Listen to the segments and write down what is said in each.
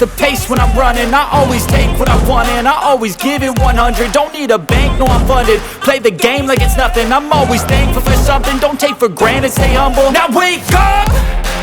the pace when I'm running. I always take what I want and I always give it 100. Don't need a bank, no I'm funded. Play the game like it's nothing. I'm always thankful for something. Don't take for granted, stay humble. Now wake up!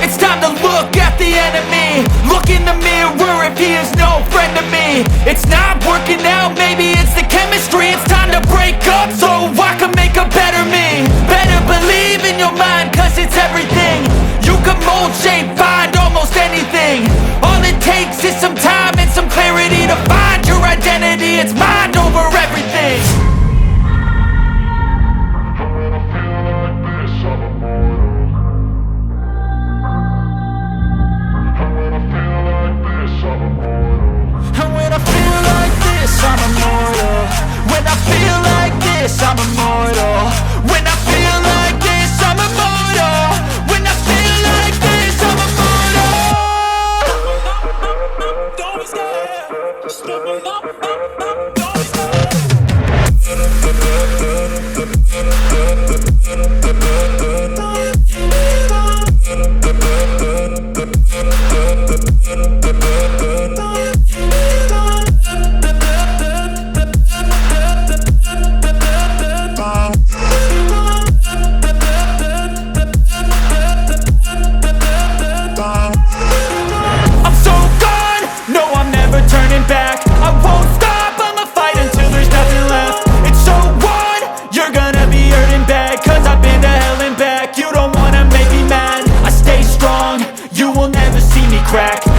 It's time to look at the enemy. Look in the mirror if he is no friend to me. It's not working out, maybe it's the chemistry. It's time to break up so I can make a better me. Better believe in your mind, cause it's everything. You can mold, shape, find almost anything. All it takes is some time and some clarity to find your identity. It's mind over everything. I'm immortal. When I feel like this, I'm immortal. When I feel like this, I'm immortal. When I feel like this, I'm immortal. Don't be scared. Just level up, don't be scared.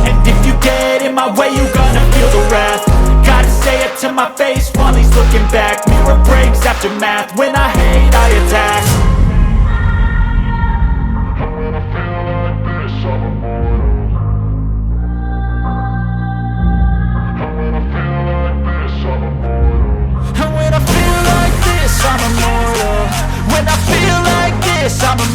And if you get in my way, you gonna feel the wrath. Gotta say it to my face while he's looking back. Mirror breaks after math. When I hate, I attack. And when I feel like this, I'm immortal. And when I feel like this, I'm immortal. And when I feel like this, I'm immortal. When I feel like this, I'm immortal.